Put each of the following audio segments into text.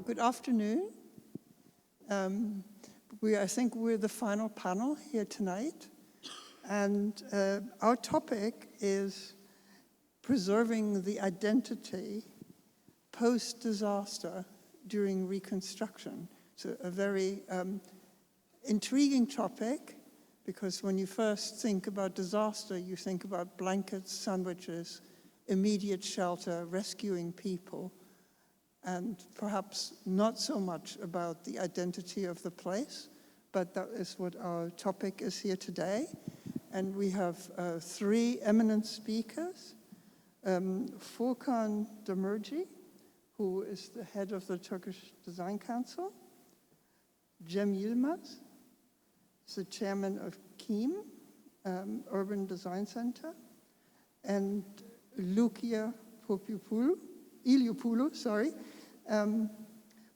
Good afternoon. I think we're the final panel here tonight. And our topic is preserving the identity post-disaster during reconstruction. So a very intriguing topic, because when you first think about disaster, you think about blankets, sandwiches, immediate shelter, rescuing people, and perhaps not so much about the identity of the place, but that is what our topic is here today. And we have three eminent speakers. Furkan Demirci, who is the head of the Turkish Design Council. Cem Yilmaz, the chairman of KİM, Urban Design Center. And Lucia Ilioupoulou,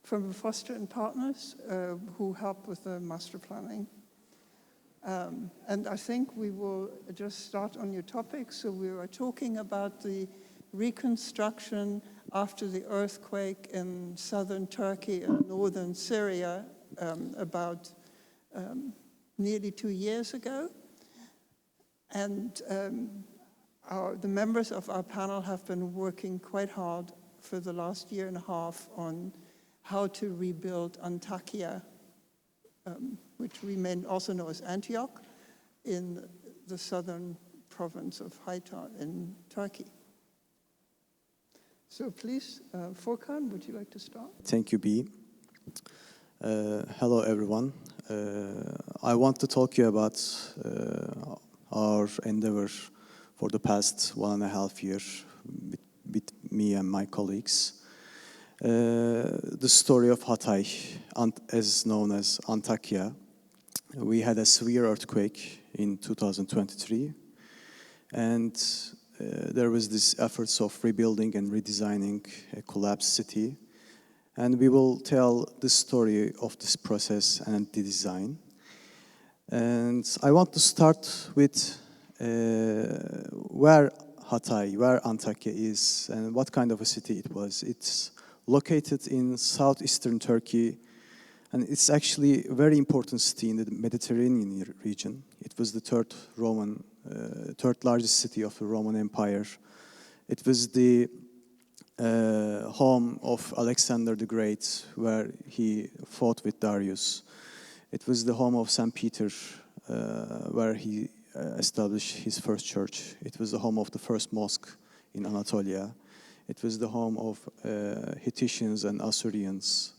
from Foster and Partners, who help with the master planning. And I think we will just start on your topic. So we were talking about the reconstruction after the earthquake in southern Turkey and northern Syria about nearly 2 years ago. And the members of our panel have been working quite hard for the last year and a half on how to rebuild Antakya, which we may also know as Antioch, in the southern province of Hatay in Turkey. So please, Furkan, would you like to start? Thank you, Bee. Hello, everyone. I want to talk to you about our endeavor for the past 1.5 years with me and my colleagues. The story of Hatay, as known as Antakya. We had a severe earthquake in 2023, and there was this efforts of rebuilding and redesigning a collapsed city. And we will tell the story of this process and the design. And I want to start with where Antakya is and what kind of a city it was. It's located in southeastern Turkey, and it's actually a very important city in the Mediterranean region. It was the third largest city of the Roman Empire. It was the home of Alexander the Great, where he fought with Darius. It was the home of St. Peter, where he established his first church. It was the home of the first mosque in Anatolia. It was the home of Hittitians and Assyrians.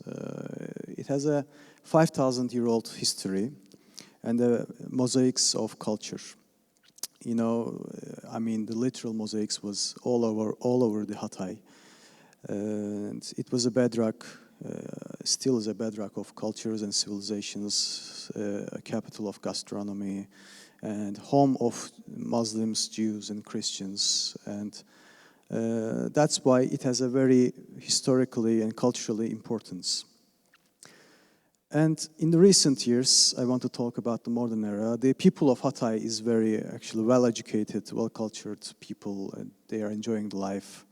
It has a 5,000-year-old history and mosaics of culture. You know, the literal mosaics was all over the Hatay. And it was a bedrock, still is a bedrock of cultures and civilizations, a capital of gastronomy, and home of Muslims, Jews, and Christians. And that's why it has a very historically and culturally importance. And in the recent years, I want to talk about the modern era. The people of Hatay is very actually well-educated, well-cultured people. And they are enjoying the life.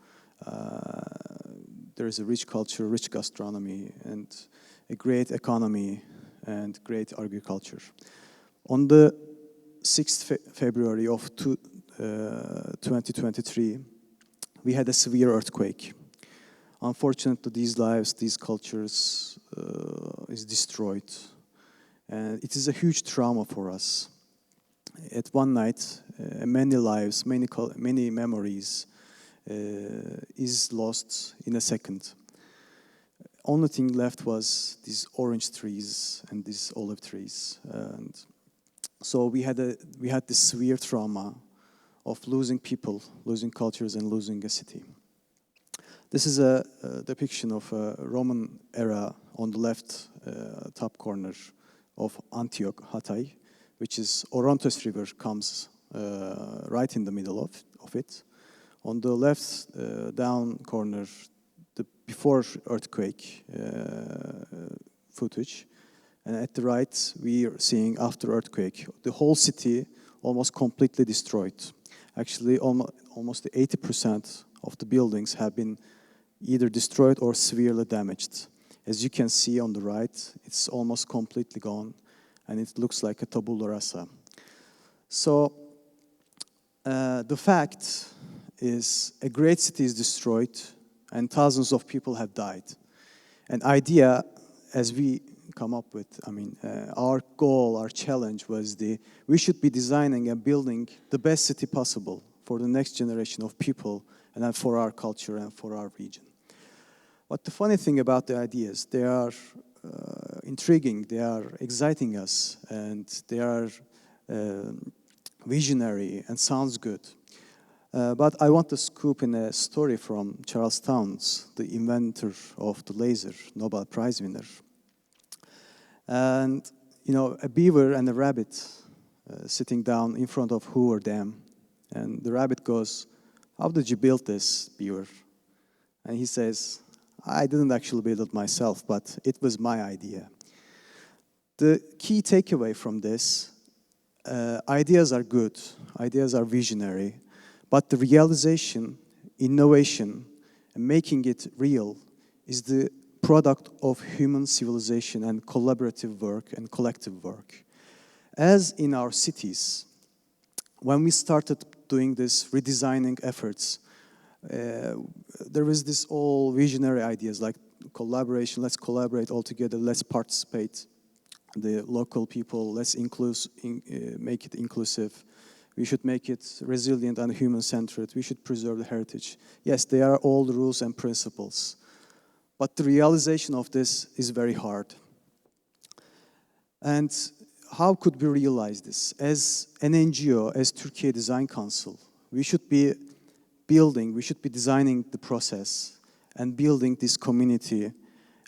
There is a rich culture, rich gastronomy, and a great economy and great agriculture. On the 6th February of 2023, we had a severe earthquake. Unfortunately, these lives, these cultures is destroyed. And it is a huge trauma for us. At one night, many lives, many memories is lost in a second. Only thing left was these orange trees and these olive trees. And so we had this severe trauma of losing people, losing cultures, and losing a city. This is a depiction of a Roman era on the left top corner of Antioch, Hatay, which is Orontes River comes right in the middle of it. On the left down corner, the before earthquake footage. And at the right, we are seeing after earthquake. The whole city almost completely destroyed. Actually, almost 80% of the buildings have been either destroyed or severely damaged. As you can see on the right, it's almost completely gone, and it looks like a tabula rasa. So the fact is a great city is destroyed, and thousands of people have died. An idea, as we come up with, our goal, our challenge was we should be designing and building the best city possible for the next generation of people, and then for our culture and for our region. But the funny thing about the ideas, they are intriguing, they are exciting us, and they are visionary and sounds good. But I want to scoop in a story from Charles Townes, the inventor of the laser, Nobel Prize winner. And, a beaver and a rabbit sitting down in front of Hoover Dam. And the rabbit goes, "How did you build this, beaver?" And he says, "I didn't actually build it myself, but it was my idea." The key takeaway from this, ideas are good, ideas are visionary, but the realization, innovation, and making it real is the product of human civilization and collaborative work and collective work. As in our cities, when we started doing this redesigning efforts, there was this all visionary ideas like collaboration, let's collaborate all together, let's participate, the local people, let's make it inclusive. We should make it resilient and human-centered. We should preserve the heritage. Yes, they are all the rules and principles. But the realization of this is very hard. And how could we realize this? As an NGO, as Türkiye Design Council, we should be designing the process and building this community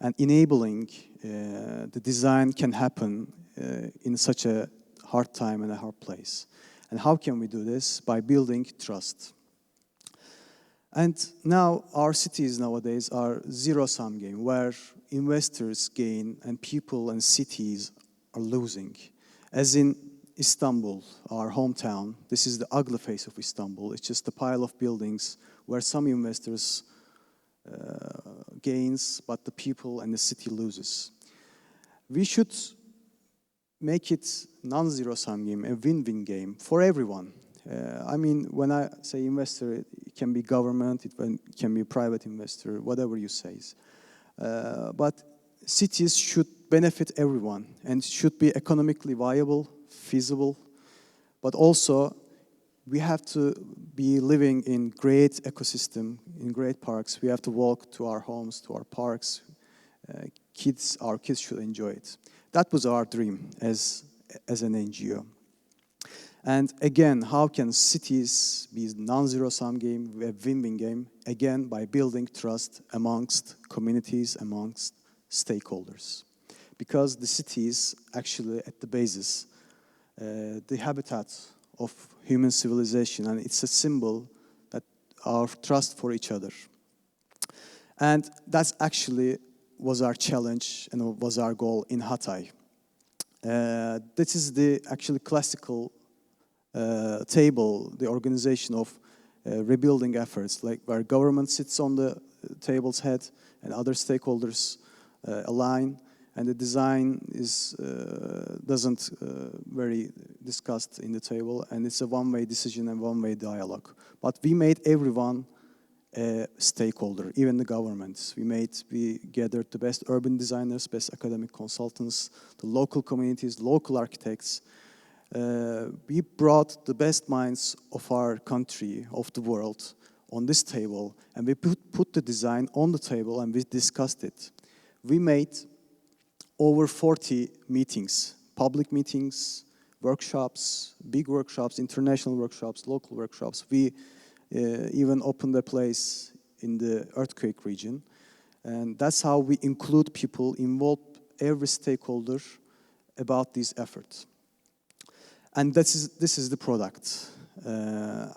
and enabling the design can happen in such a hard time and a hard place. And how can we do this? By building trust. And now our cities nowadays are zero-sum game where investors gain and people and cities are losing. As in Istanbul, our hometown, this is the ugly face of Istanbul. It's just a pile of buildings where some investors gains, but the people and the city loses. We should make it non-zero-sum game, a win-win game for everyone. When I say investor, it can be government, it can be private investor, whatever you say. But cities should benefit everyone and should be economically viable, feasible, but also we have to be living in great ecosystem, in great parks. We have to walk to our homes, to our parks. Our kids should enjoy it. That was our dream as an NGO. And again, how can cities be a non-zero-sum game, a win-win game? Again, by building trust amongst communities, amongst stakeholders. Because the cities actually at the basis, the habitat of human civilization, and it's a symbol that our trust for each other. And that's actually was our challenge and was our goal in Hatay. This is the actually classical table, the organization of rebuilding efforts, like where government sits on the table's head and other stakeholders align, and the design is doesn't very discussed in the table, and it's a one-way decision and one-way dialogue. But we made everyone a stakeholder, even the governments. We gathered the best urban designers, best academic consultants, the local communities, local architects. We brought the best minds of our country, of the world, on this table, and we put the design on the table and we discussed it. We made over 40 meetings, public meetings, workshops, big workshops, international workshops, local workshops. We even opened a place in the earthquake region. And that's how we include people, involve every stakeholder about these efforts. And this is the product.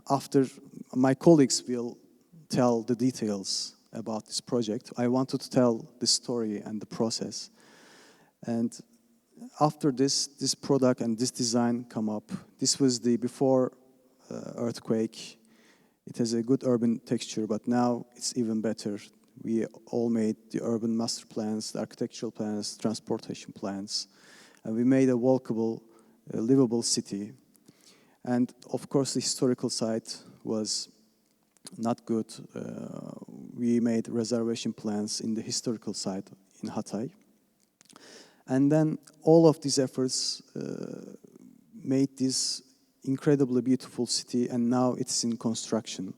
After my colleagues will tell the details about this project, I wanted to tell the story and the process. And after this product and this design come up, this was the before earthquake. It has a good urban texture, but now it's even better. We all made the urban master plans, the architectural plans, transportation plans, and we made a walkable, livable city. And of course, the historical site was not good. We made reservation plans in the historical site in Hatay. And then all of these efforts made this incredibly beautiful city, and now it's in construction.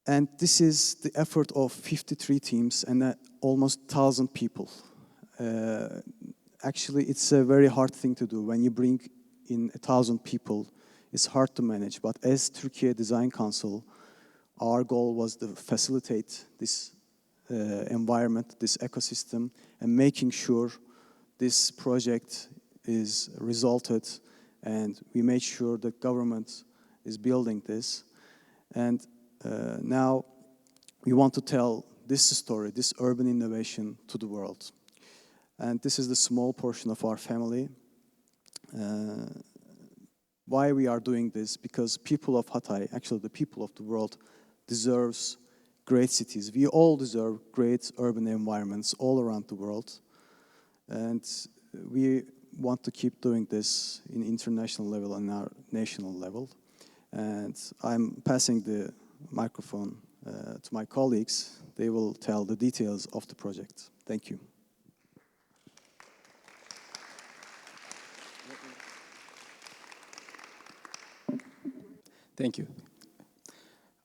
And this is the effort of 53 teams and almost 1,000 people. Actually, it's a very hard thing to do. When you bring in 1,000 people, it's hard to manage. But as Türkiye Design Council, our goal was to facilitate this environment, this ecosystem, and making sure this project is resulted, and we made sure the government is building this. And now we want to tell this story, this urban innovation, to the world. And this is the small portion of our family. Why we are doing this? Because people of Hatay, actually the people of the world, deserves great cities. We all deserve great urban environments all around the world. And we want to keep doing this in international level and our national level. And I'm passing the microphone to my colleagues. They will tell the details of the project. Thank you. Thank you.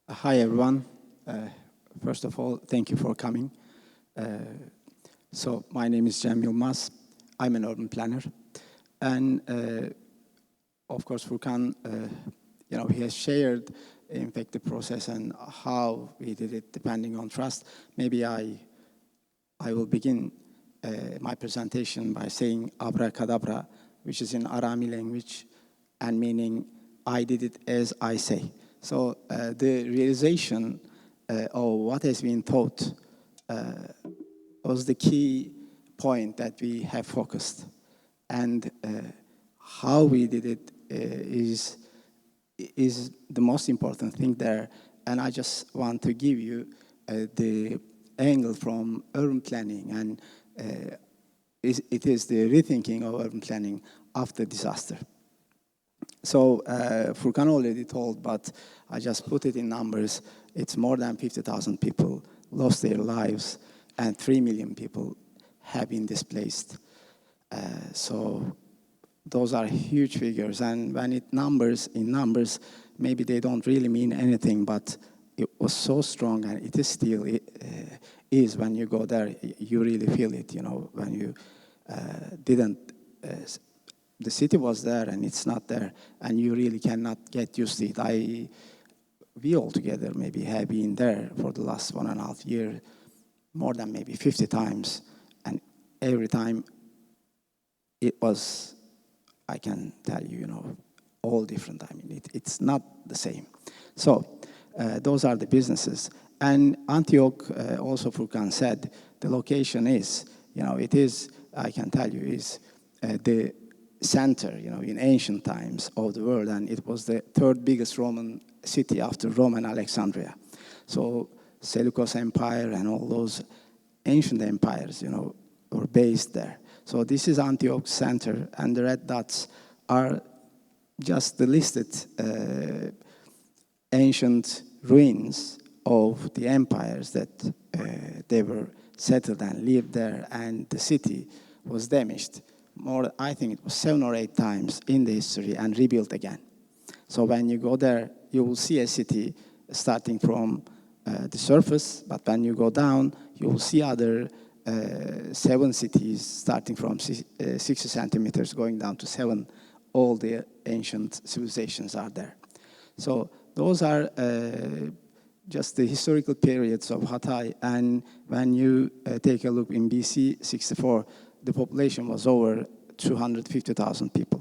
Hi, everyone. First of all, thank you for coming. So my name is Cem Yılmaz. I'm an urban planner. And of course, Furkan, he has shared, in fact, the process and how we did it depending on trust. Maybe I will begin my presentation by saying abracadabra, which is in Arami language and meaning I did it as I say. So the realization of what has been taught was the key point that we have focused. And how we did it is the most important thing there. And I just want to give you the angle from urban planning, and it is the rethinking of urban planning after disaster. So Furkan already told, but I just put it in numbers. It's more than 50,000 people lost their lives, and 3 million people have been displaced. So those are huge figures, and when in numbers, maybe they don't really mean anything, but it was so strong, and it is still is when you go there, you really feel it, when you the city was there and it's not there, and you really cannot get used to it. We all together maybe have been there for the last 1.5 years, more than maybe 50 times, and every time it was, I can tell you, all different. I mean, it's not the same. So those are the businesses. And Antioch, also Furkan said, the location is, it is, I can tell you, is the center, in ancient times of the world, and it was the third biggest Roman city after Rome and Alexandria. So Seleucus Empire and all those ancient empires, were based there. So this is Antioch center, and the red dots are just the listed ancient ruins of the empires that they were settled and lived there, and the city was damaged. I think it was 7 or 8 times in the history and rebuilt again. So when you go there, you will see a city starting from the surface, but when you go down, you will see other 7 cities starting from 60 centimeters going down to 7. All the ancient civilizations are there. So those are just the historical periods of Hatay. And when you take a look in BC 64, the population was over 250,000 people.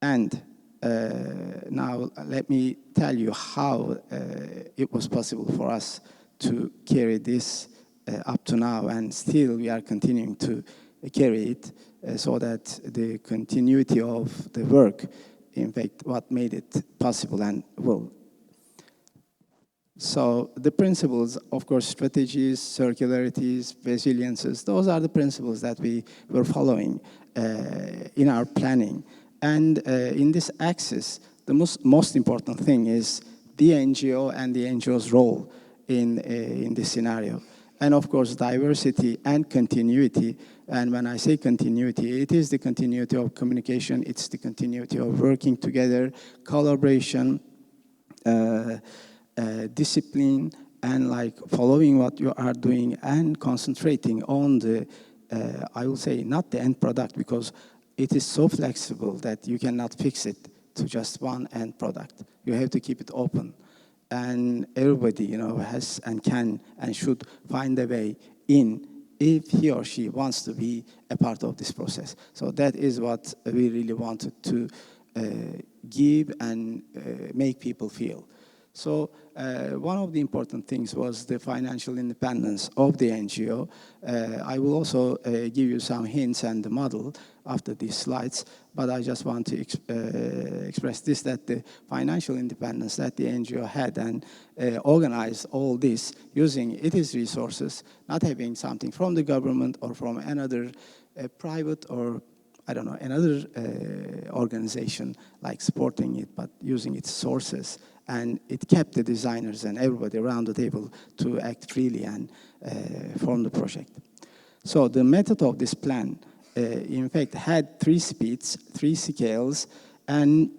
And now let me tell you how it was possible for us to carry this up to now, and still we are continuing to carry it so that the continuity of the work, in fact, what made it possible. And well, So the principles, of course, strategies, circularities, resiliences, those are the principles that we were following in our planning. And in this axis, the most important thing is the NGO and the NGO's role in this scenario. And of course, diversity and continuity. And when I say continuity, it is the continuity of communication, it's the continuity of working together, collaboration, discipline, and like following what you are doing and concentrating on the, I will say, not the end product, because it is so flexible that you cannot fix it to just one end product. You have to keep it open. And everybody, you know, has and can and should find a way in if he or she wants to be a part of this process. So that is what we really wanted to give and make people feel. So one of the important things was the financial independence of the NGO. I will also give you some hints and the model after these slides, but I just want to express this, that the financial independence that the NGO had and organized all this using its resources, not having something from the government or from another private or I don't know, another organization like supporting it, but using its sources. And it kept the designers and everybody around the table to act freely and form the project. So the method of this plan, in fact, had 3 speeds, 3 scales, and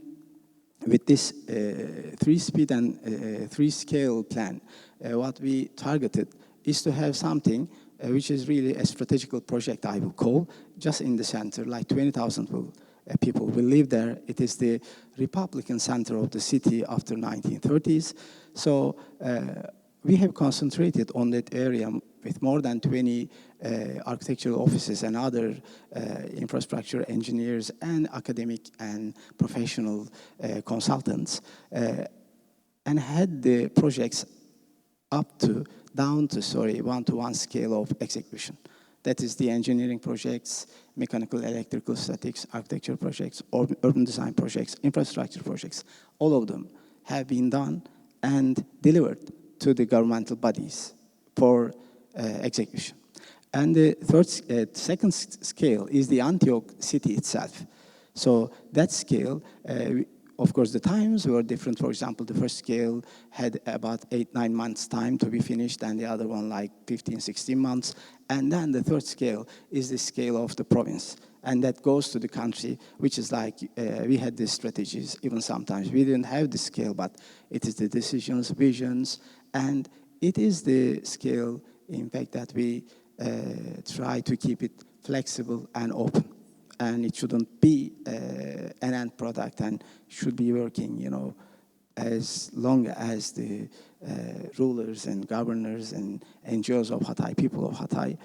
with this 3-speed and 3-scale plan, what we targeted is to have something which is really a strategical project, I will call, just in the center, like 20,000 people will live there. It is the Republican center of the city after 1930s. So we have concentrated on that area with more than 20 architectural offices and other infrastructure engineers and academic and professional consultants, and had the projects down to 1-to-1 scale of execution. That is the engineering projects, mechanical, electrical, statics, architecture projects, urban design projects, infrastructure projects. All of them have been done and delivered to the governmental bodies for execution. And the second scale is the Antioch city itself. So that scale, of course, the times were different. For example, the first scale had about 8-9 months time to be finished, and the other one like 15-16 months. And then the third scale is the scale of the province. And that goes to the country, which is like, we had these strategies, even sometimes we didn't have the scale, but it is the decisions, visions, and it is the scale, in fact, that we try to keep it flexible and open. And it shouldn't be an end product and should be working, you know, as long as the rulers and governors and NGOs of Hatay, people of Hatay,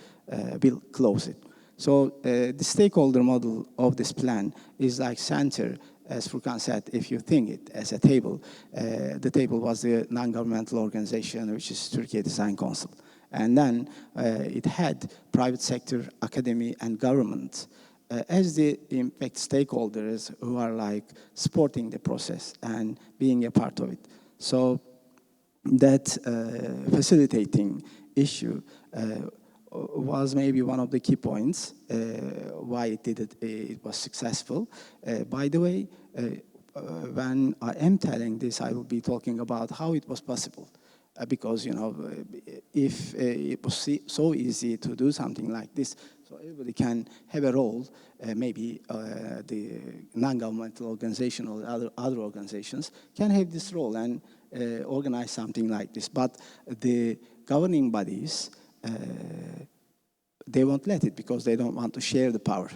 will close it. So the stakeholder model of this plan is like center, as Furkan said, if you think it as a table, the table was the non-governmental organization, which is Türkiye Design Council. And then it had private sector, academy, and government as the, in fact, stakeholders who are like supporting the process and being a part of it. So that facilitating issue was maybe one of the key points why it was successful. By the way, when I am telling this, I will be talking about how it was possible. Because, you know, if it was so easy to do something like this, so everybody can have a role, maybe the non-governmental organization or other organizations can have this role and organize something like this. But the governing bodies, they won't let it because they don't want to share the power.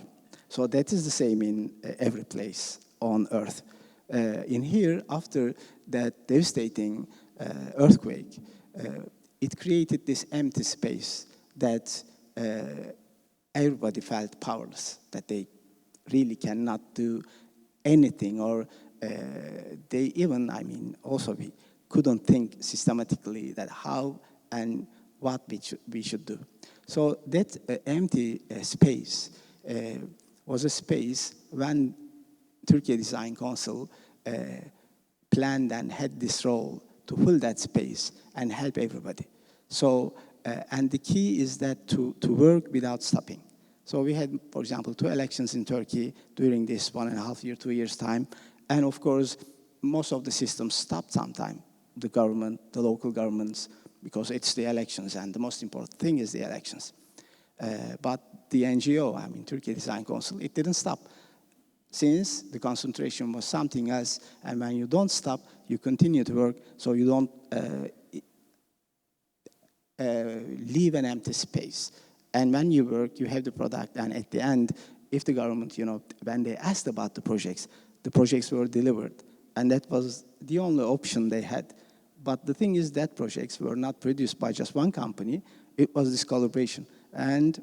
So that is the same in every place on Earth. In here, after that devastating earthquake, it created this empty space that everybody felt powerless, that they really cannot do anything, or they even, I mean, also we couldn't think systematically that how and what we should do. So that empty space was a space when Türkiye Design Council planned and had this role to fill that space and help everybody. So, and the key is that to work without stopping. So we had, for example, 2 elections in Turkey during this 1.5 year, 2 years time. And of course, most of the systems stopped sometime. The government, the local governments, because it's the elections, and the most important thing is the elections. But the NGO, I mean, Türkiye Design Council, it didn't stop. Since the concentration was something else, and when you don't stop, you continue to work, so you don't leave an empty space. And when you work, you have the product, and at the end, if the government, when they asked about the projects were delivered, and that was the only option they had. But the thing is that projects were not produced by just one company, it was this collaboration. And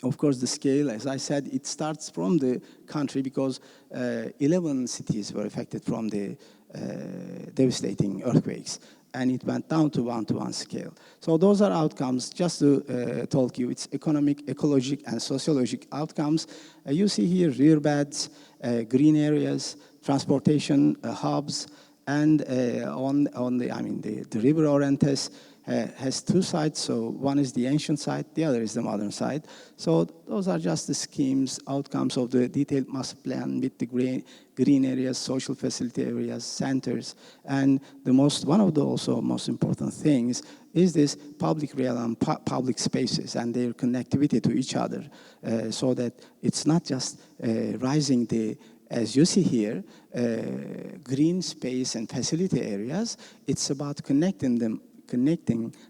of course, the scale, as I said, it starts from the country because 11 cities were affected from the devastating earthquakes. And it went down to one-to-one scale. So those are outcomes, just to talk you, it's economic, ecologic, and sociologic outcomes. You see here rear beds, green areas, transportation hubs, and the river Orontes has 2 sides. So one is the ancient site, the other is the modern site. So those are just the schemes, outcomes of the detailed master plan with the green areas, social facility areas, centers. And one of the also most important things is this public realm and public spaces and their connectivity to each other, so that it's not just rising as you see here, green space and facility areas. It's about connecting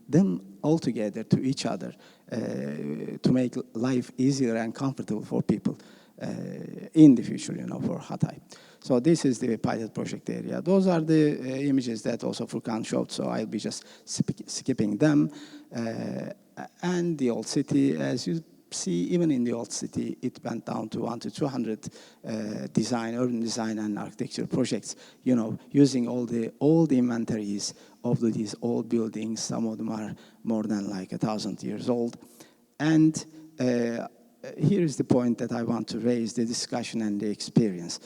them all together to each other to make life easier and comfortable for people in the future, for Hatay. So this is the pilot project area. Those are the images that also Furkan showed, so I'll be just skipping them. And the old city, as you see, even in the old city, it went down to 100 to 200 urban design and architecture projects, using all the old inventories of these old buildings. Some of them are more than like 1,000 years old. And here is the point that I want to raise, the discussion and the experience.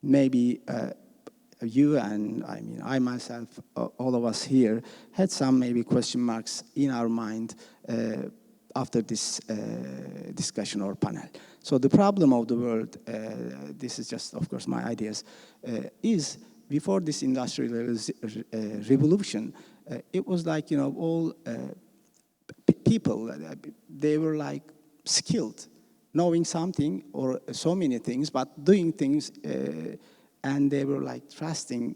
Maybe you and I myself, all of us here, had some maybe question marks in our mind after this discussion or panel. So the problem of the world, this is just, of course, my ideas, is before this industrial revolution, it was like, all people, they were like skilled, knowing something or so many things, but doing things, and they were like trusting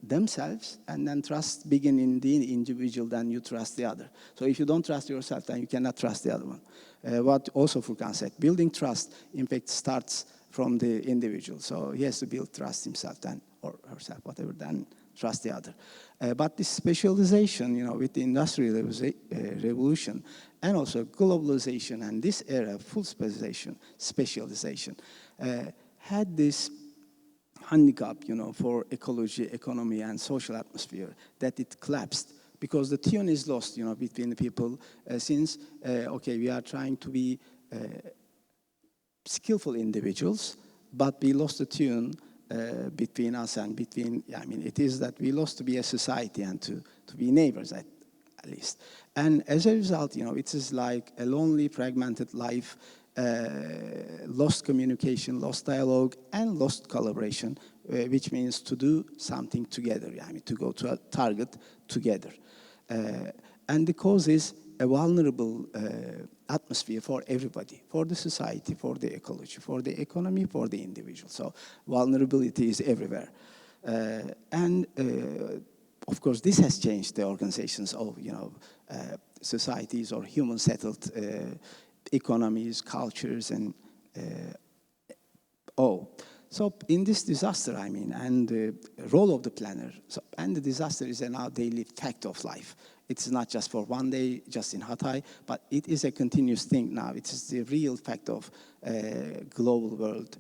themselves, and then trust begin in the individual, then you trust the other. So if you don't trust yourself, then you cannot trust the other one. What also Furkan said, building trust, in fact, starts from the individual. So he has to build trust himself then, or herself, whatever, then trust the other. But this specialization, with the industrial revolution, and also globalization, and this era, full specialization, had this handicap, for ecology, economy, and social atmosphere, that it collapsed because the tune is lost, between the people. Since we are trying to be skillful individuals, but we lost the tune between us and it is that we lost to be a society and to be neighbors at least. And as a result, it is like a lonely, fragmented life. Lost communication, lost dialogue, and lost collaboration, which means to do something together, to go to a target together. And the cause is a vulnerable atmosphere for everybody, for the society, for the ecology, for the economy, for the individual. So vulnerability is everywhere. And of course, this has changed the organizations of, societies or human-settled economies, cultures, and So in this disaster, and the role of the planner, and the disaster is a now daily fact of life. It's not just for one day, just in Hatay, but it is a continuous thing now. It is the real fact of global world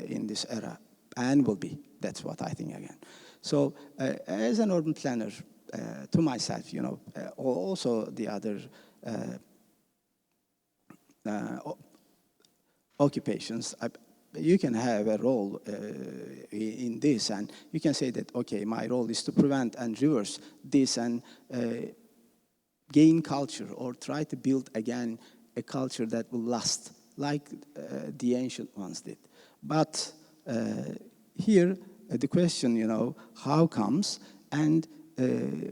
in this era, and will be. That's what I think again. So as an urban planner, to myself, also the other occupations, you can have a role in this, and you can say that, okay, my role is to prevent and reverse this and gain culture, or try to build again a culture that will last, like the ancient ones did. But here, the question, how comes, and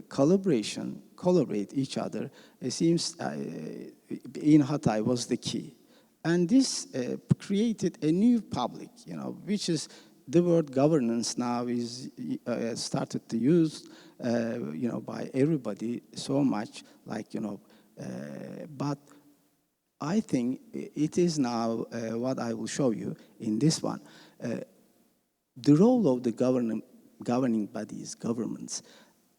collaborate each other, it seems in Hatay was the key. And this created a new public, which is the word governance now is started to use, by everybody so much, but I think it is now what I will show you in this one. The role of the governing bodies, governments,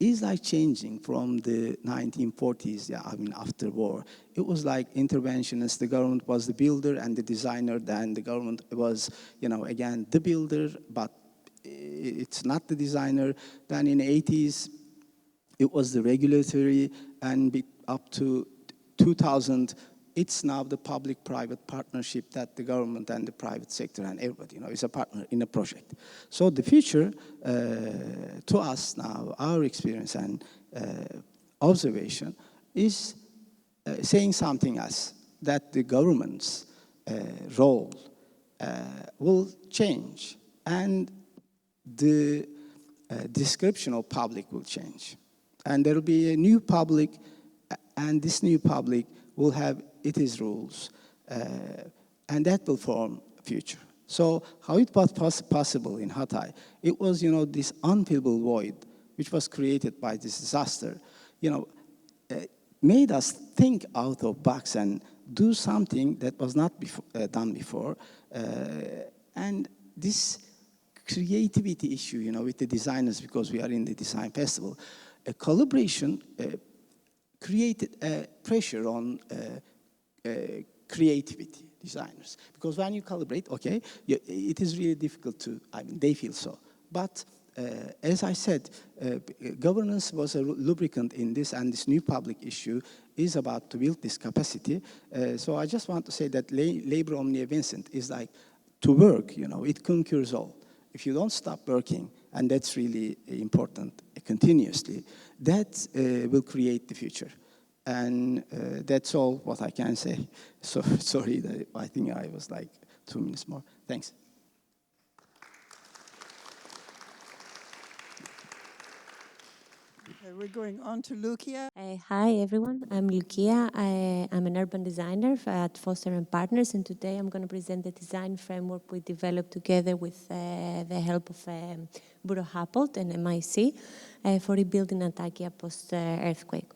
is like changing from the 1940s, after war. It was like interventionists. The government was the builder and the designer. Then the government was, again, the builder, but it's not the designer. Then in the 80s, it was the regulatory, and up to 2000, it's now the public-private partnership that the government and the private sector and everybody, is a partner in a project. So the future, to us now, our experience and observation is saying something else, that the government's role will change, and the description of public will change. And there will be a new public, and this new public will have its rules, and that will form future. So how it was possible in Hatay? It was, this unfillable void, which was created by this disaster, made us think out of box and do something that was not done before. And this creativity issue, with the designers, because we are in the design festival, a collaboration created a pressure on creativity designers. Because when you collaborate, okay, it is really difficult to, they feel so. But as I said, governance was a lubricant in this, and this new public issue is about to build this capacity. So I just want to say that labor omnivincent is like to work, it conquers all. If you don't stop working, and that's really important continuously, that will create the future. And that's all what I can say. So sorry, I think I was like 2 minutes more. Thanks. Okay, we're going on to Lukia. Hi everyone, I'm Lukia. I'm an urban designer at Foster & Partners, and today I'm going to present the design framework we developed together with the help of Bureau Happold and MIC for rebuilding Antakya post-earthquake.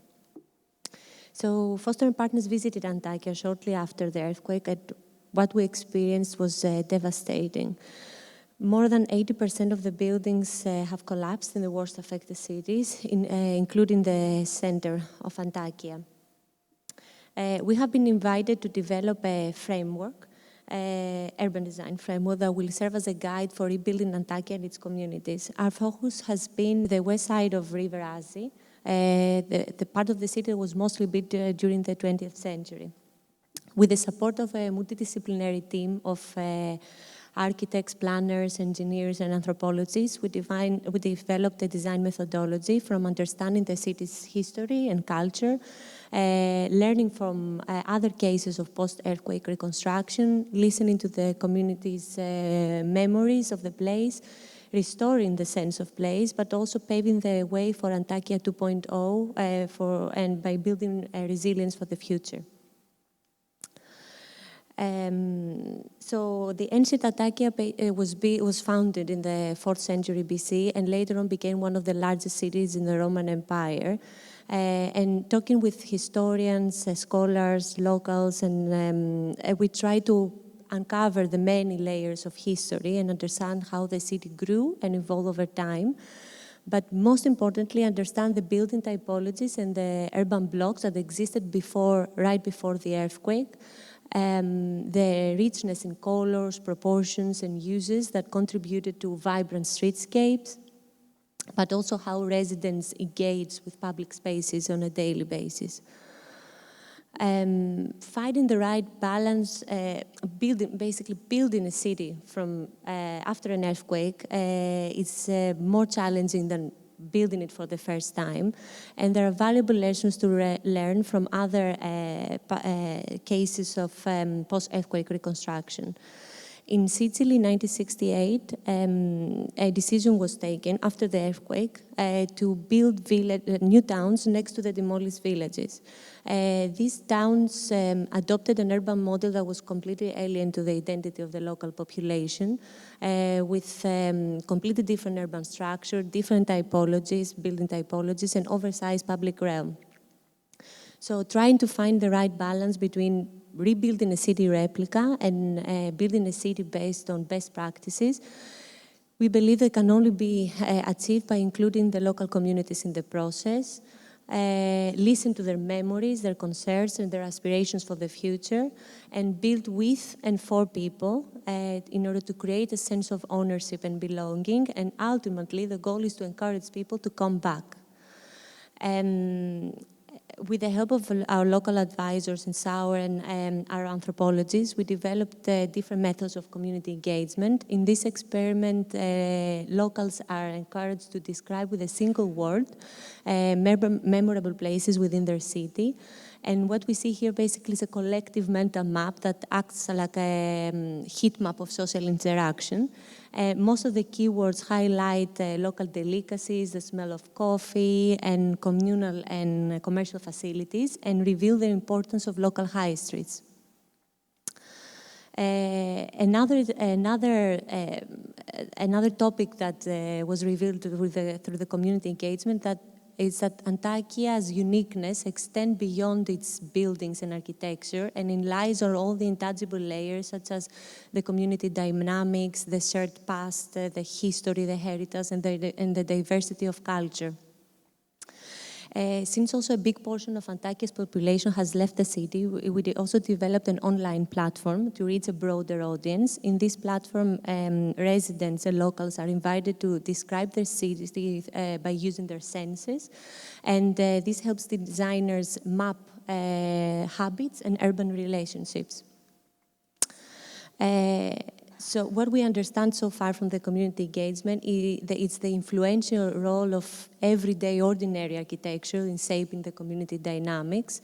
So Foster & Partners visited Antakya shortly after the earthquake, and what we experienced was devastating. More than 80% of the buildings have collapsed in the worst affected cities, including the center of Antakya. We have been invited to develop a framework, urban design framework, that will serve as a guide for rebuilding Antakya and its communities. Our focus has been the west side of River Asi, the part of the city that was mostly built during the 20th century. With the support of a multidisciplinary team of architects, planners, engineers, and anthropologists, we developed a design methodology from understanding the city's history and culture, learning from other cases of post-earthquake reconstruction, listening to the community's memories of the place, restoring the sense of place, but also paving the way for Antakya 2.0 and by building resilience for the future. So the ancient Antakya was founded in the 4th century BC, and later on became one of the largest cities in the Roman Empire. And talking with historians, scholars, locals, and we try to uncover the many layers of history and understand how the city grew and evolved over time. But most importantly, understand the building typologies and the urban blocks that existed right before the earthquake, the richness in colors, proportions, and uses that contributed to vibrant streetscapes, but also how residents engage with public spaces on a daily basis. Finding the right balance, basically building a city from after an earthquake is more challenging than building it for the first time. And there are valuable lessons to learn from other cases of post-earthquake reconstruction. In Sicily, in 1968, a decision was taken after the earthquake to build new towns next to the demolished villages. These towns adopted an urban model that was completely alien to the identity of the local population, with completely different urban structure, different typologies, building typologies, and oversized public realm. So trying to find the right balance between rebuilding a city replica and building a city based on best practices, we believe that can only be achieved by including the local communities in the process, listen to their memories, their concerns, and their aspirations for the future, and build with and for people in order to create a sense of ownership and belonging. And ultimately, the goal is to encourage people to come back. With the help of our local advisors in Sauer and our anthropologists, we developed different methods of community engagement. In this experiment, locals are encouraged to describe with a single word memorable places within their city. And what we see here basically is a collective mental map that acts like a heat map of social interaction. Most of the keywords highlight local delicacies, the smell of coffee, and communal and commercial facilities, and reveal the importance of local high streets. Another topic that was revealed through the community engagement is that Antakya's uniqueness extends beyond its buildings and architecture, and it lies on all the intangible layers, such as the community dynamics, the shared past, the history, the heritage, and the diversity of culture. Since also a big portion of Antakya's population has left the city, we also developed an online platform to reach a broader audience. In this platform, residents and locals are invited to describe their city by using their senses, and this helps the designers map habits and urban relationships. So what we understand so far from the community engagement is the influential role of everyday ordinary architecture in shaping the community dynamics,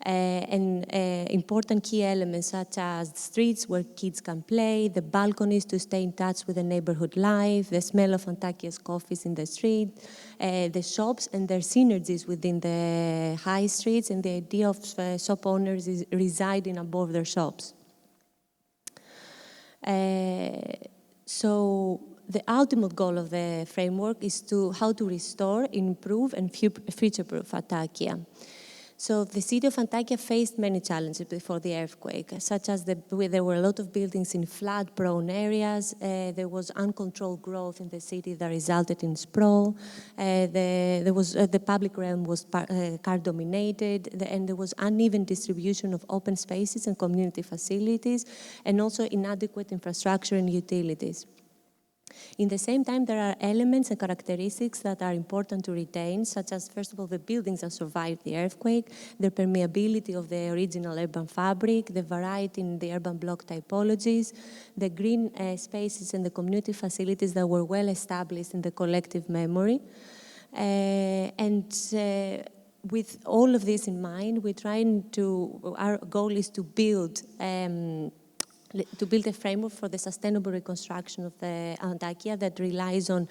and important key elements such as the streets where kids can play, the balconies to stay in touch with the neighborhood life, the smell of Antakya's coffees in the street, the shops and their synergies within the high streets, and the idea of shop owners residing above their shops. So the ultimate goal of the framework is how to restore, improve, and future-proof Antakya. So the city of Antakya faced many challenges before the earthquake, such as there were a lot of buildings in flood-prone areas, there was uncontrolled growth in the city that resulted in sprawl, the public realm was car-dominated, and there was uneven distribution of open spaces and community facilities, and also inadequate infrastructure and utilities. In the same time, there are elements and characteristics that are important to retain, such as, first of all, the buildings that survived the earthquake, the permeability of the original urban fabric, the variety in the urban block typologies, the green spaces and the community facilities that were well established in the collective memory. With all of this in mind, our goal is to build a framework for the sustainable reconstruction of the Antakya that relies on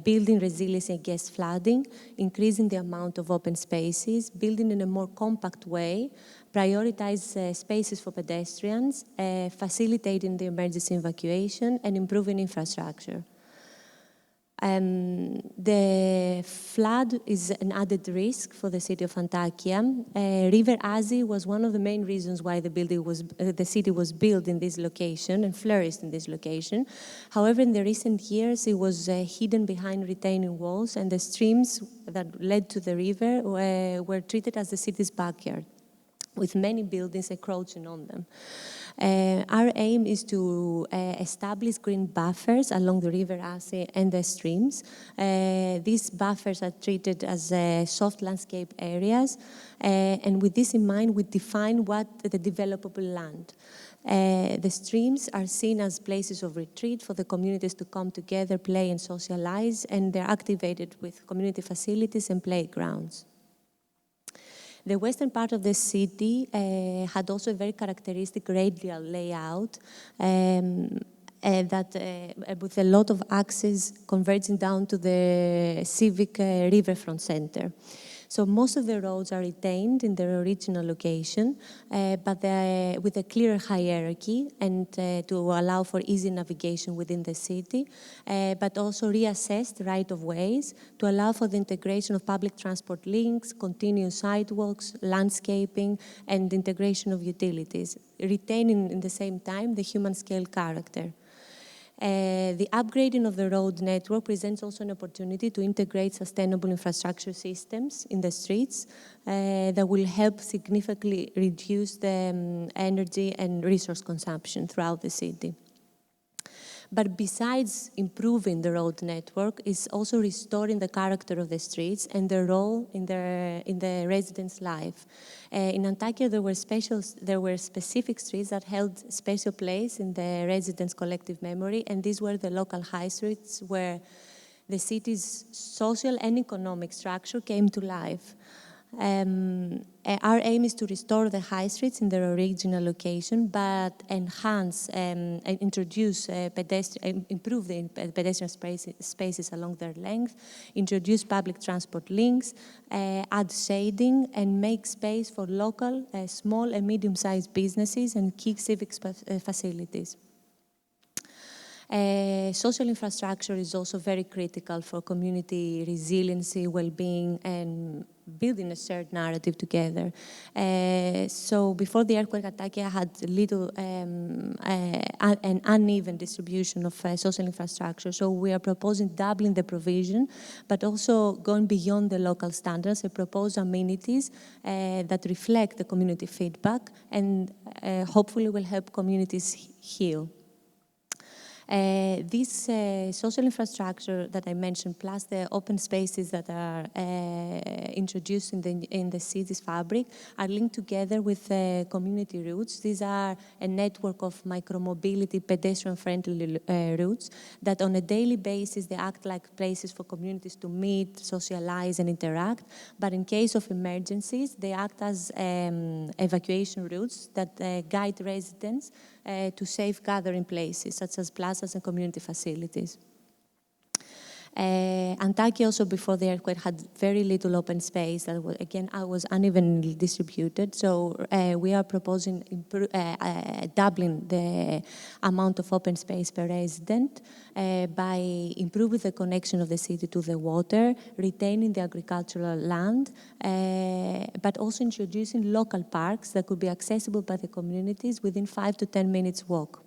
building resilience against flooding, increasing the amount of open spaces, building in a more compact way, prioritize spaces for pedestrians, facilitating the emergency evacuation, and improving infrastructure. The flood is an added risk for the city of Antakya. River Azi was one of the main reasons why the city was built in this location and flourished in this location. However, in the recent years, it was hidden behind retaining walls, and the streams that led to the river were treated as the city's backyard, with many buildings encroaching on them. Our aim is to establish green buffers along the river Asi and the streams. These buffers are treated as soft landscape areas, and with this in mind, we define what the developable land. The streams are seen as places of retreat for the communities to come together, play and socialize, and they're activated with community facilities and playgrounds. The western part of the city had also a very characteristic radial layout with a lot of access converging down to the civic riverfront center. So most of the roads are retained in their original location, but with a clear hierarchy and to allow for easy navigation within the city, but also reassessed right-of-ways to allow for the integration of public transport links, continuous sidewalks, landscaping, and integration of utilities, retaining in the same time the human-scale character. The upgrading of the road network presents also an opportunity to integrate sustainable infrastructure systems in the streets that will help significantly reduce the energy and resource consumption throughout the city. But besides improving the road network, is also restoring the character of the streets and their role in the residents' life. In Antakya, there were specific streets that held special place in the residents' collective memory, and these were the local high streets where the city's social and economic structure came to life. Our aim is to restore the high streets in their original location, but enhance and improve the pedestrian spaces along their length, introduce public transport links, add shading, and make space for local, small and medium-sized businesses and key civic facilities. Social infrastructure is also very critical for community resiliency, well-being, and building a shared narrative together. So before the earthquake, Antakya had little an uneven distribution of social infrastructure. So we are proposing doubling the provision, but also going beyond the local standards and propose amenities that reflect the community feedback and hopefully will help communities heal. This social infrastructure that I mentioned, plus the open spaces that are introduced in the city's fabric, are linked together with community routes. These are a network of micromobility, pedestrian-friendly routes that on a daily basis, they act like places for communities to meet, socialize, and interact. But in case of emergencies, they act as evacuation routes that guide residents to safe gathering places, such as plazas and community facilities. Antakya also before the earthquake had very little open space that was, again, was unevenly distributed. So we are proposing doubling the amount of open space per resident by improving the connection of the city to the water, retaining the agricultural land, but also introducing local parks that could be accessible by the communities within 5 to 10 minutes walk.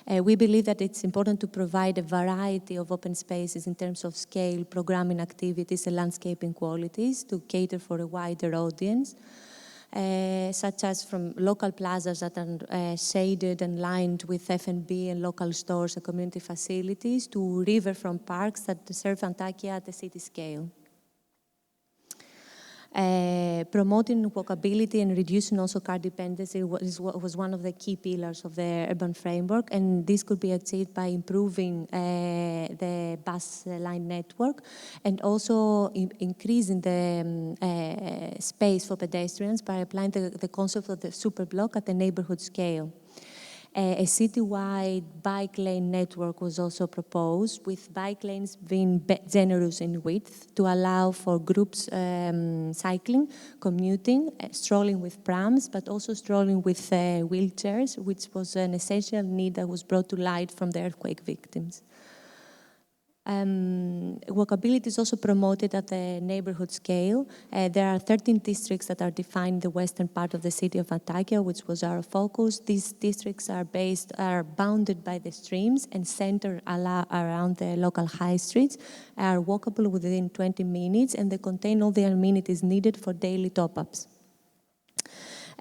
We believe that it's important to provide a variety of open spaces in terms of scale, programming activities, and landscaping qualities to cater for a wider audience, such as from local plazas that are shaded and lined with F&B and local stores and community facilities to riverfront parks that serve Antakya at the city scale. Promoting walkability and reducing also car dependency was one of the key pillars of the urban framework, and this could be achieved by improving the bus line network and also increasing the space for pedestrians by applying the concept of the super block at the neighborhood scale. A citywide bike lane network was also proposed, with bike lanes being generous in width to allow for groups cycling, commuting, strolling with prams, but also strolling with wheelchairs, which was an essential need that was brought to light from the earthquake victims. Walkability is also promoted at the neighborhood scale. There are 13 districts that are defined in the western part of the city of Antakya, which was our focus. These districts are bounded by the streams and centered around the local high streets, are walkable within 20 minutes, and they contain all the amenities needed for daily top-ups.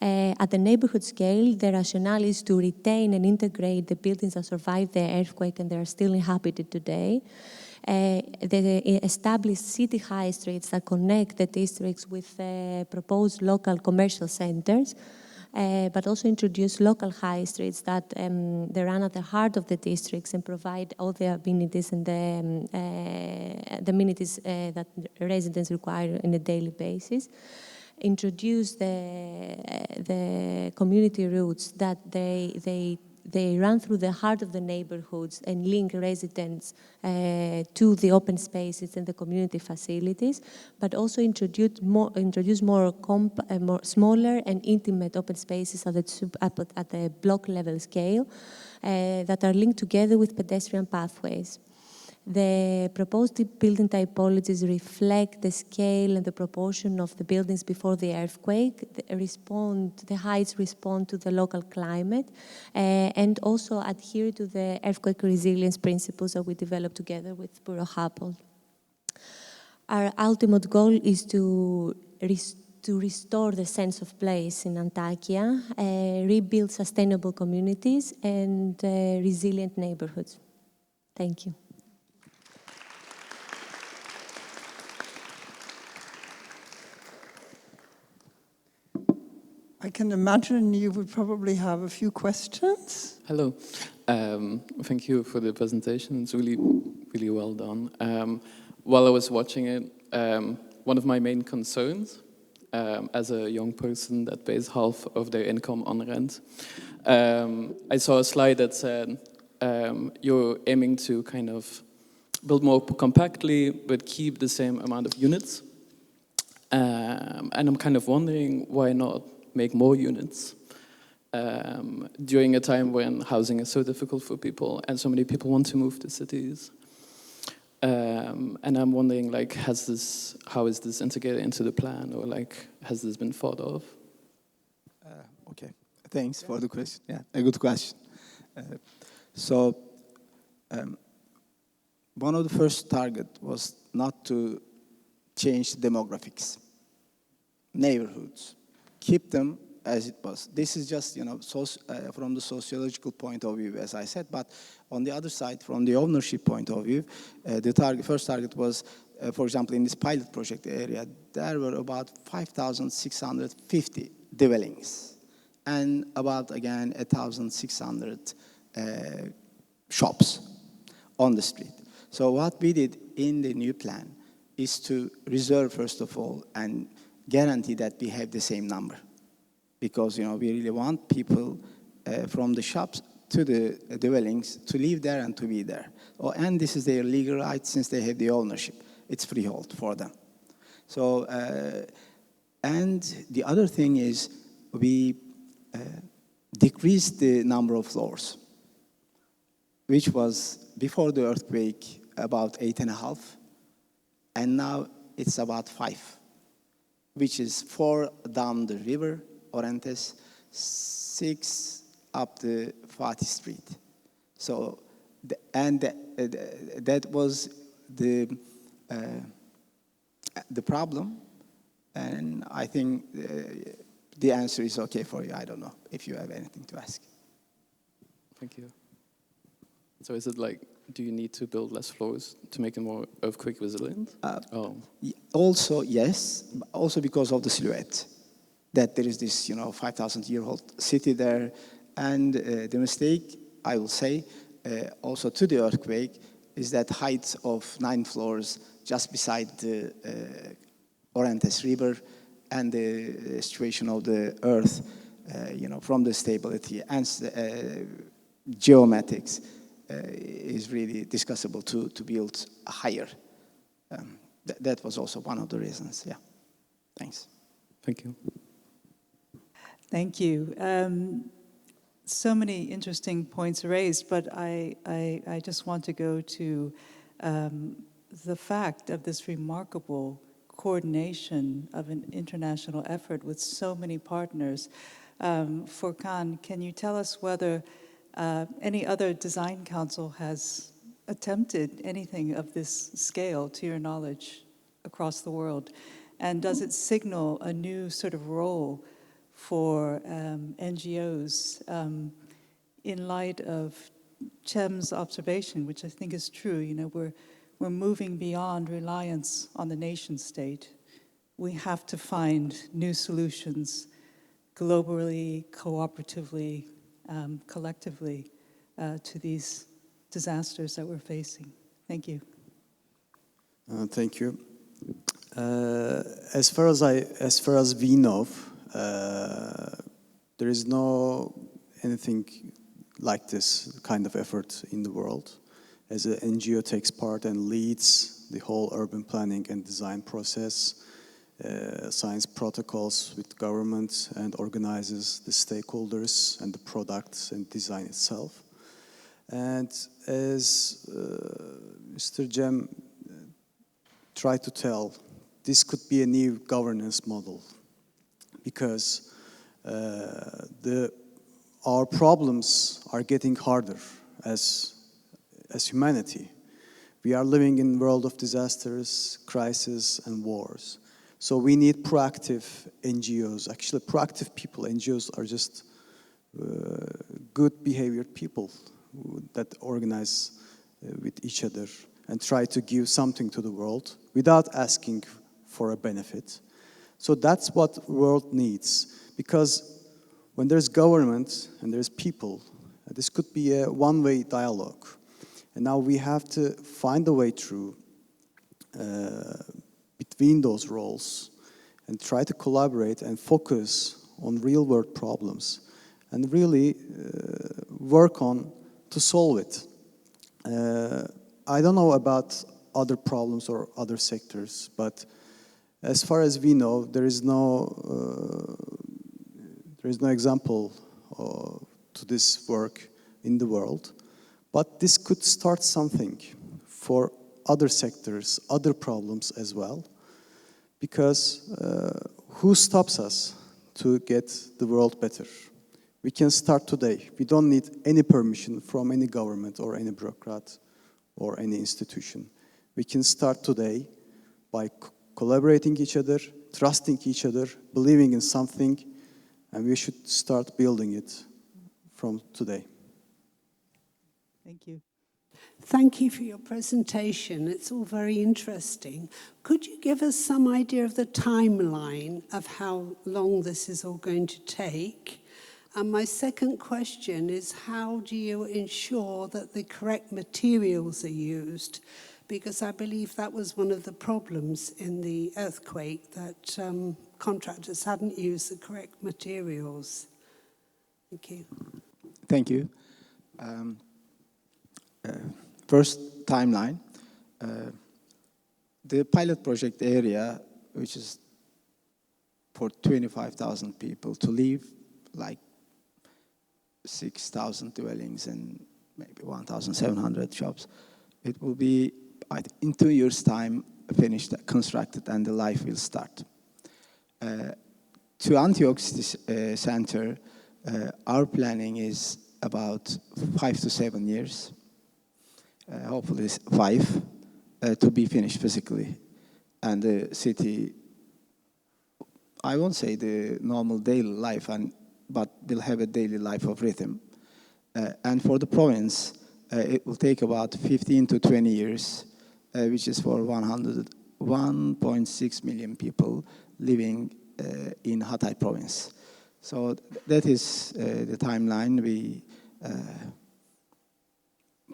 At the neighborhood scale, the rationale is to retain and integrate the buildings that survived the earthquake and they are still inhabited today. The established city high streets that connect the districts with proposed local commercial centers, but also introduce local high streets that they run at the heart of the districts and provide all the amenities and the amenities that residents require on a daily basis. Introduce the community routes that they run through the heart of the neighborhoods and link residents to the open spaces and the community facilities, but also introduce more smaller and intimate open spaces at the block level scale that are linked together with pedestrian pathways. The proposed building typologies reflect the scale and the proportion of the buildings before the earthquake, the heights respond to the local climate, and also adhere to the earthquake resilience principles that we developed together with Buro Happold. Our ultimate goal is to restore the sense of place in Antakya, rebuild sustainable communities and resilient neighborhoods. Thank you. I can imagine you would probably have a few questions. Hello. Thank you for the presentation. It's really, really well done. While I was watching it, one of my main concerns as a young person that pays half of their income on rent, I saw a slide that said you're aiming to kind of build more compactly but keep the same amount of units. And I'm kind of wondering why not make more units during a time when housing is so difficult for people and so many people want to move to cities. And I'm wondering, like, how is this integrated into the plan, or like, has this been thought of? Okay, thanks for the question. Yeah, a good question. So one of the first targets was not to change demographics, neighborhoods. Keep them as it was. This is just, from the sociological point of view, as I said, but on the other side, from the ownership point of view, the first target was, for example, in this pilot project area, there were about 5,650 dwellings and about, again, 1,600 shops on the street. So what we did in the new plan is to reserve, first of all, and guarantee that we have the same number, because we really want people from the shops to the dwellings to live there and to be there. And this is their legal right since they have the ownership. It's freehold for them. So, and the other thing is we decreased the number of floors, which was before the earthquake about 8.5, and now it's about 5. Which is 4 down the river, Orantes, 6 up the Fatih Street. So, that was the problem, and I think the answer is okay for you. I don't know if you have anything to ask. Thank you. So is it like, do you need to build less floors to make them more earthquake resilient? Also, yes, also because of the silhouette, that there is this, 5,000-year-old city there, and the mistake, I will say, also to the earthquake, is that height of 9 floors just beside the Orantes River and the situation of the earth, from the stability and geomatics. Is really discussable to build higher. That was also one of the reasons, yeah. Thanks. Thank you. Thank you. So many interesting points raised, but I just want to go to the fact of this remarkable coordination of an international effort with so many partners. Furkan, can you tell us whether any other design council has attempted anything of this scale, to your knowledge, across the world? And does it signal a new sort of role for NGOs in light of Chem's observation, which I think is true. You know, we're moving beyond reliance on the nation state. We have to find new solutions globally, cooperatively, collectively to these disasters that we're facing. Thank you. Thank you. As far as we know, there is no anything like this kind of effort in the world. As an NGO takes part and leads the whole urban planning and design process, signs protocols with government and organizes the stakeholders and the products and design itself. And as Mr. Cem tried to tell, this could be a new governance model because our problems are getting harder as humanity. We are living in a world of disasters, crises, and wars. So we need proactive NGOs, actually proactive people. NGOs are just good behaviored people that organize with each other and try to give something to the world without asking for a benefit. So that's what the world needs, because when there's government and there's people, this could be a one-way dialogue. And now we have to find a way through between those roles and try to collaborate and focus on real-world problems and really work on to solve it. I don't know about other problems or other sectors, but as far as we know, there is no example to this work in the world. But this could start something for other sectors, other problems as well, because who stops us to get the world better? We can start today. We don't need any permission from any government or any bureaucrat or any institution. We can start today by collaborating each other, trusting each other, believing in something, and we should start building it from today. Thank you. Thank you for your presentation. It's all very interesting. Could you give us some idea of the timeline of how long this is all going to take? And my second question is, how do you ensure that the correct materials are used? Because I believe that was one of the problems in the earthquake, that contractors hadn't used the correct materials. Thank you. Thank you. First timeline. The pilot project area, which is for 25,000 people to live, like 6,000 dwellings and maybe 1,700 shops. It will be, in 2 years' time, finished, constructed, and the life will start. To Antioch City Center, our planning is about 5 to 7 years. Hopefully 5, to be finished physically. And the city, I won't say the normal daily life, but they'll have a daily life of rhythm. And for the province, it will take about 15 to 20 years, which is for 1.6 million people living in Hatay province. So that is the timeline we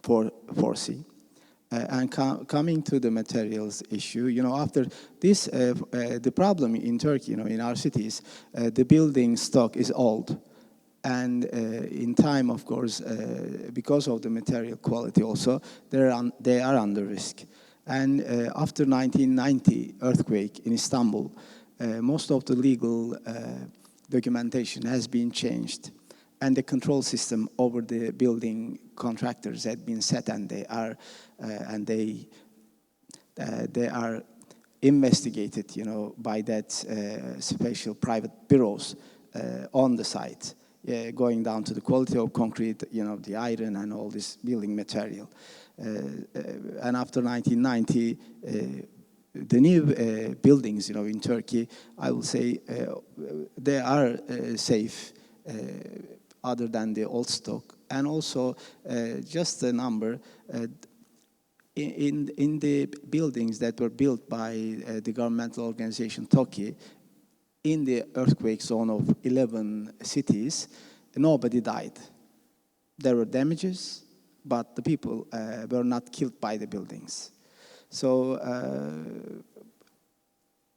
foresee. And coming to the materials issue, after this, the problem in Turkey, in our cities, the building stock is old. And in time, of course, because of the material quality also, they are under risk. And after 1990 earthquake in Istanbul, most of the legal documentation has been changed. And the control system over the building contractors had been set, and they are investigated, by that special private bureaus on the site, going down to the quality of concrete, the iron and all this building material. And after 1990, the new buildings, in Turkey, I will say they are safe, other than the old stock. And also, just a number, in the buildings that were built by the governmental organization Turkey, in the earthquake zone of 11 cities, nobody died. There were damages, but the people were not killed by the buildings. So,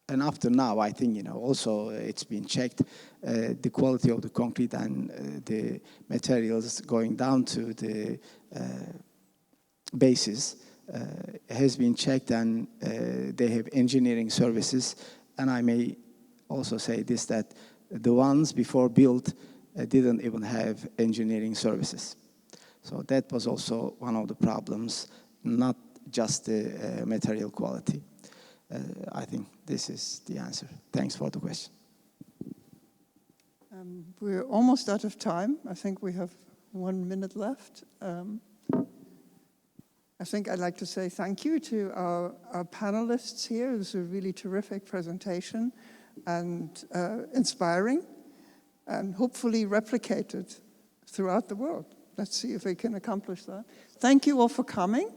and after now, I think, also it's been checked, the quality of the concrete and the materials going down to the bases has been checked, and they have engineering services. And I may also say this, that the ones before built didn't even have engineering services. So that was also one of the problems, not just the material quality. I think this is the answer. Thanks for the question. We're almost out of time. I think we have 1 minute left. I think I'd like to say thank you to our panelists here. It was a really terrific presentation and inspiring, and hopefully replicated throughout the world. Let's see if we can accomplish that. Thank you all for coming.